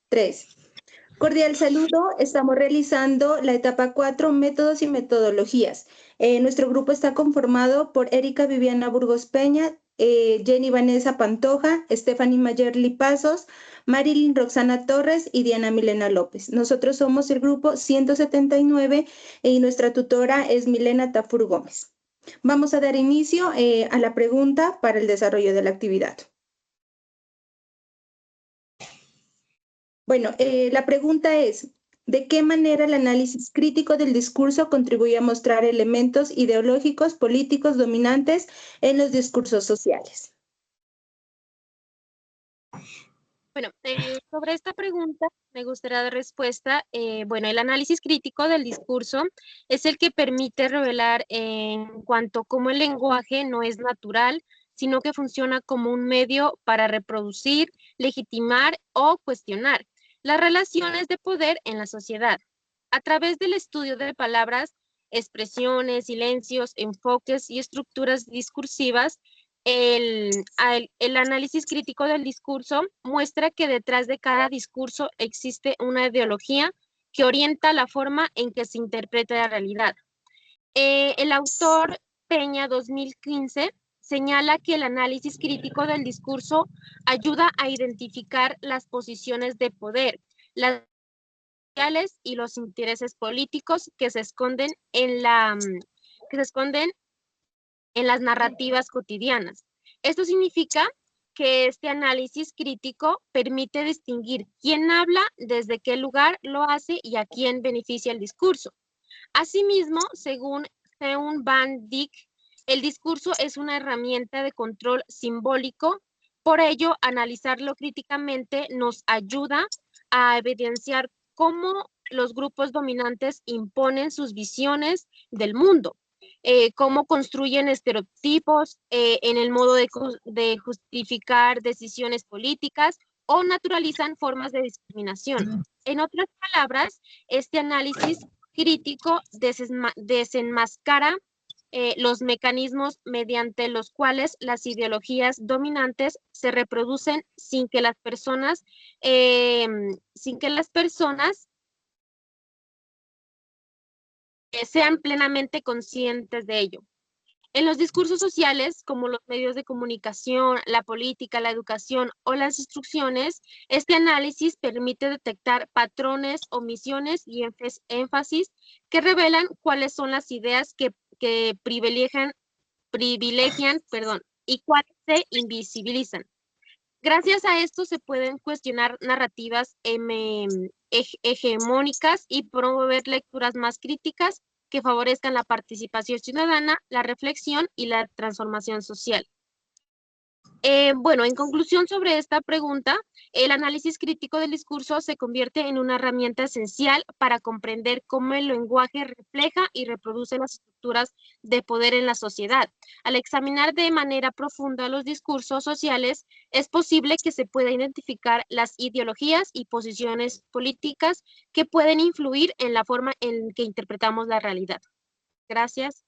3. Cordial saludo, estamos realizando la etapa 4, métodos y metodologías. Nuestro grupo está conformado por Erika Viviana Burgos Peña, Jenny Vanessa Pantoja, Stephanie Mayerly Pasos, Marilyn Roxana Torres y Diana Milena López. Nosotros somos el grupo 179 y nuestra tutora es Milena Tafur Gómez. Vamos a dar inicio a la pregunta para el desarrollo de la actividad. Bueno, la pregunta es, ¿de qué manera el análisis crítico del discurso contribuye a mostrar elementos ideológicos, políticos dominantes en los discursos sociales? Bueno, sobre esta pregunta me gustaría dar respuesta. Bueno, el análisis crítico del discurso es el que permite revelar en cuanto a cómo el lenguaje no es natural, sino que funciona como un medio para reproducir, legitimar o cuestionar las relaciones de poder en la sociedad. A través del estudio de palabras, expresiones, silencios, enfoques y estructuras discursivas, el análisis crítico del discurso muestra que detrás de cada discurso existe una ideología que orienta la forma en que se interpreta la realidad. El autor Peña 2015 señala que el análisis crítico del discurso ayuda a identificar las posiciones de poder, las sociales y los intereses políticos que se esconden en las narrativas cotidianas. Esto significa que este análisis crítico permite distinguir quién habla, desde qué lugar lo hace y a quién beneficia el discurso. Asimismo, según Seun Van Dijk, el discurso es una herramienta de control simbólico, por ello, analizarlo críticamente nos ayuda a evidenciar cómo los grupos dominantes imponen sus visiones del mundo. Cómo construyen estereotipos en el modo de justificar decisiones políticas o naturalizan formas de discriminación. En otras palabras, este análisis crítico desenmascara los mecanismos mediante los cuales las ideologías dominantes se reproducen sin que las personas sean plenamente conscientes de ello. En los discursos sociales, como los medios de comunicación, la política, la educación o las instrucciones, este análisis permite detectar patrones, omisiones y énfasis que revelan cuáles son las ideas que privilegian y cuáles se invisibilizan. Gracias a esto se pueden cuestionar narrativas hegemónicas y promover lecturas más críticas que favorezcan la participación ciudadana, la reflexión y la transformación social. Bueno, en conclusión sobre esta pregunta, el análisis crítico del discurso se convierte en una herramienta esencial para comprender cómo el lenguaje refleja y reproduce las estructuras de poder en la sociedad. Al examinar de manera profunda los discursos sociales, es posible que se pueda identificar las ideologías y posiciones políticas que pueden influir en la forma en que interpretamos la realidad. Gracias.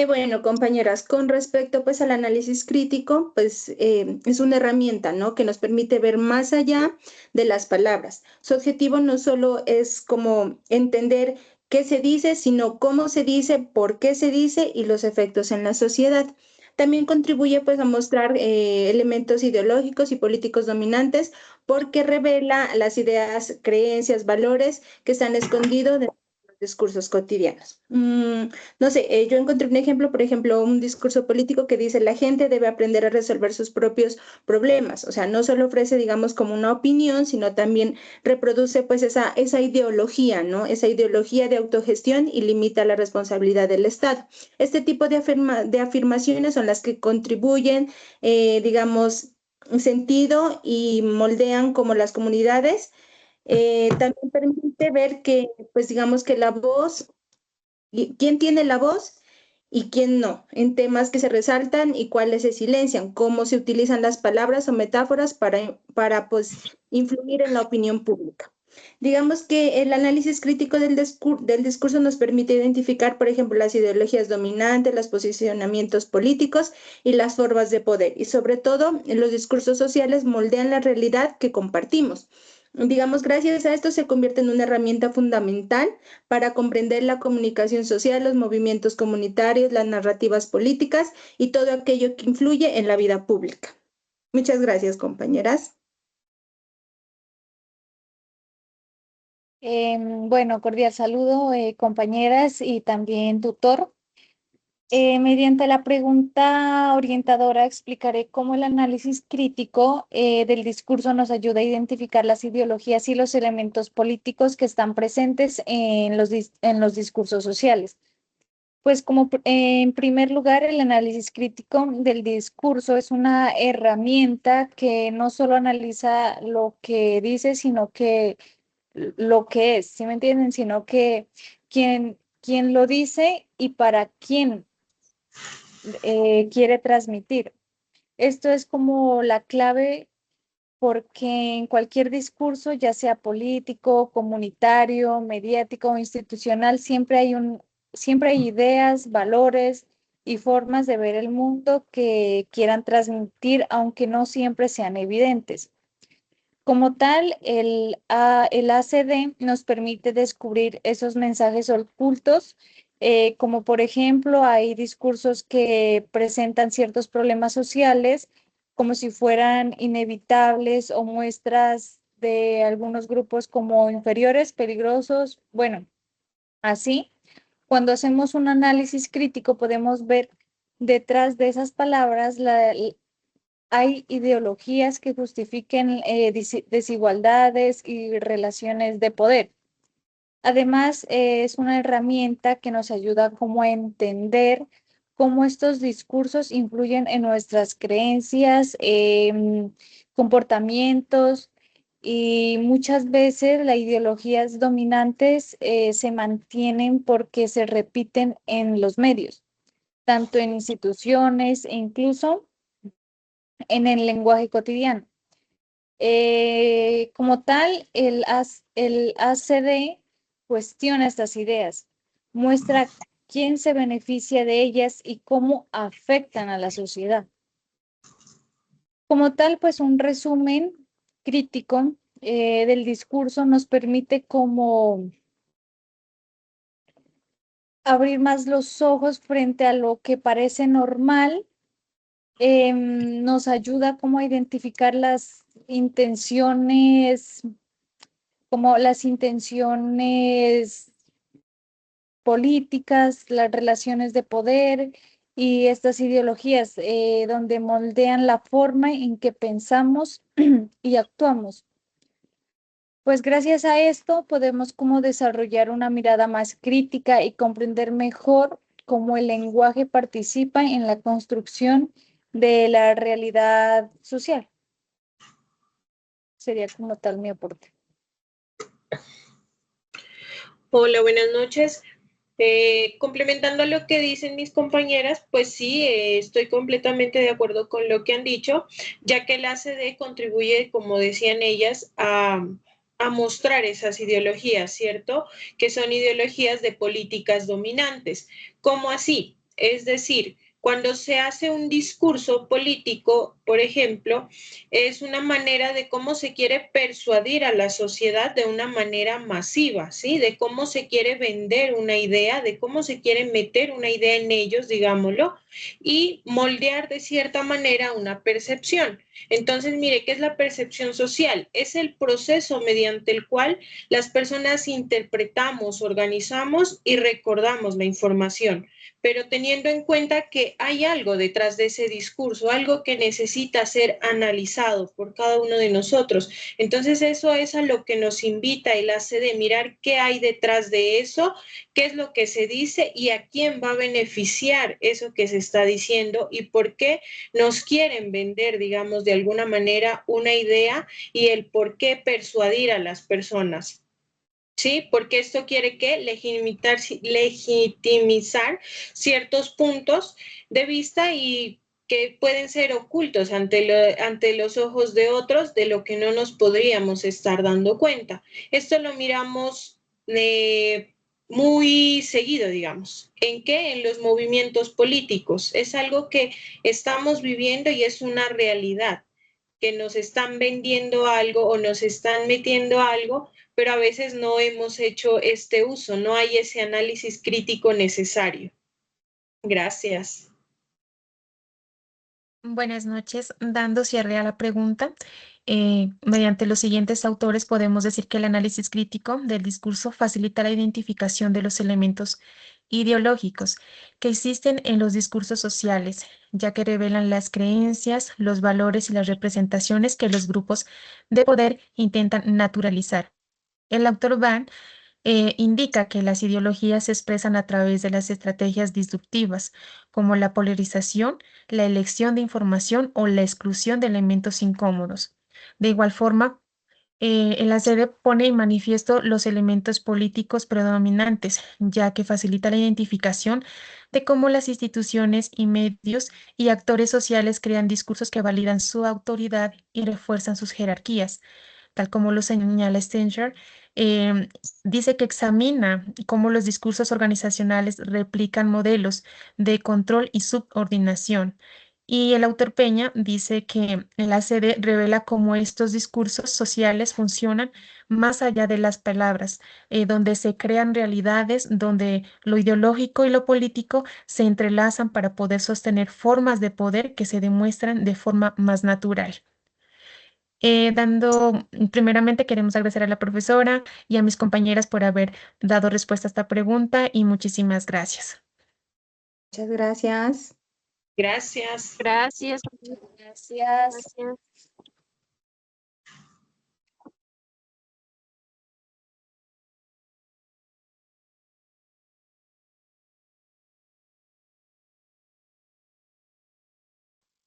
Bueno, compañeras, con respecto pues al análisis crítico, pues es una herramienta, ¿no?, que nos permite ver más allá de las palabras. Su objetivo no solo es como entender qué se dice, sino cómo se dice, por qué se dice y los efectos en la sociedad. También contribuye pues a mostrar elementos ideológicos y políticos dominantes porque revela las ideas, creencias, valores que están escondidos de discursos cotidianos. No sé, yo encontré un ejemplo, por ejemplo, un discurso político que dice la gente debe aprender a resolver sus propios problemas. O sea, no solo ofrece, digamos, como una opinión, sino también reproduce pues esa ideología, ¿no? Esa ideología de autogestión y limita la responsabilidad del Estado. Este tipo de afirmaciones son las que contribuyen, digamos, sentido y moldean como las comunidades. También permite ver que, pues digamos que la voz, quién tiene la voz y quién no, en temas que se resaltan y cuáles se silencian, cómo se utilizan las palabras o metáforas para pues, influir en la opinión pública. Digamos que el análisis crítico del discurso nos permite identificar, por ejemplo, las ideologías dominantes, los posicionamientos políticos y las formas de poder. Y sobre todo, los discursos sociales moldean la realidad que compartimos. Digamos, gracias a esto se convierte en una herramienta fundamental para comprender la comunicación social, los movimientos comunitarios, las narrativas políticas y todo aquello que influye en la vida pública. Muchas gracias, compañeras. Bueno, cordial saludo, compañeras y también tutor. Mediante la pregunta orientadora explicaré cómo el análisis crítico del discurso nos ayuda a identificar las ideologías y los elementos políticos que están presentes en en los discursos sociales. Pues en primer lugar, el análisis crítico del discurso es una herramienta que no solo analiza lo que dice, sino que lo que es, ¿sí me entienden? Sino que quién lo dice y para quién quiere transmitir. Esto es como la clave porque en cualquier discurso, ya sea político, comunitario, mediático o institucional, siempre hay ideas, valores y formas de ver el mundo que quieran transmitir, aunque no siempre sean evidentes. Como tal, el ACD nos permite descubrir esos mensajes ocultos, como por ejemplo, hay discursos que presentan ciertos problemas sociales como si fueran inevitables o muestras de algunos grupos como inferiores, peligrosos. Bueno, así, cuando hacemos un análisis crítico podemos ver detrás de esas palabras hay ideologías que justifiquen desigualdades y relaciones de poder. Además, es una herramienta que nos ayuda como a entender cómo estos discursos influyen en nuestras creencias, comportamientos y muchas veces las ideologías dominantes se mantienen porque se repiten en los medios, tanto en instituciones e incluso en el lenguaje cotidiano. Como tal, el ACD cuestiona estas ideas, muestra quién se beneficia de ellas y cómo afectan a la sociedad. Como tal, pues un resumen crítico del discurso nos permite como abrir más los ojos frente a lo que parece normal. Nos ayuda como a identificar las intenciones, como las intenciones políticas, las relaciones de poder y estas ideologías, donde moldean la forma en que pensamos y actuamos. Pues gracias a esto podemos como desarrollar una mirada más crítica y comprender mejor cómo el lenguaje participa en la construcción de la realidad social. Sería como tal mi aporte. Hola, buenas noches. Complementando a lo que dicen mis compañeras, pues sí, estoy completamente de acuerdo con lo que han dicho, ya que el ACD contribuye, como decían ellas, a mostrar esas ideologías, ¿cierto? Que son ideologías de políticas dominantes. ¿Cómo así? Es decir, cuando se hace un discurso político, por ejemplo, es una manera de cómo se quiere persuadir a la sociedad de una manera masiva, ¿sí? De cómo se quiere vender una idea, de cómo se quiere meter una idea en ellos, digámoslo, y moldear de cierta manera una percepción. Entonces, mire, ¿qué es la percepción social? Es el proceso mediante el cual las personas interpretamos, organizamos y recordamos la información, pero teniendo en cuenta que hay algo detrás de ese discurso, algo que necesita ser analizado por cada uno de nosotros. Entonces eso es a lo que nos invita el ACD, mirar qué hay detrás de eso, qué es lo que se dice y a quién va a beneficiar eso que se está diciendo y por qué nos quieren vender, digamos, de alguna manera una idea y el por qué persuadir a las personas. ¿Sí? Porque esto quiere que legitimizar ciertos puntos de vista y que pueden ser ocultos ante los ojos de otros, de lo que no nos podríamos estar dando cuenta. Esto lo miramos muy seguido, digamos. ¿En qué? En los movimientos políticos. Es algo que estamos viviendo y es una realidad, que nos están vendiendo algo o nos están metiendo algo, pero a veces no hemos hecho este uso, no hay ese análisis crítico necesario. Gracias. Buenas noches. Dando cierre a la pregunta, mediante los siguientes autores podemos decir que el análisis crítico del discurso facilita la identificación de los elementos ideológicos que existen en los discursos sociales, ya que revelan las creencias, los valores y las representaciones que los grupos de poder intentan naturalizar. El autor Van indica que las ideologías se expresan a través de las estrategias disruptivas, como la polarización, la elección de información o la exclusión de elementos incómodos. De igual forma, el ACD pone en manifiesto los elementos políticos predominantes, ya que facilita la identificación de cómo las instituciones y medios y actores sociales crean discursos que validan su autoridad y refuerzan sus jerarquías. Tal como lo señala Stenger, em, dice que examina cómo los discursos organizacionales replican modelos de control y subordinación. Y el autor Peña dice que el ACD revela cómo estos discursos sociales funcionan más allá de las palabras, donde se crean realidades, donde lo ideológico y lo político se entrelazan para poder sostener formas de poder que se demuestran de forma más natural. Primeramente queremos agradecer a la profesora y a mis compañeras por haber dado respuesta a esta pregunta y muchísimas gracias. Muchas gracias. Gracias. Gracias. Gracias. Gracias.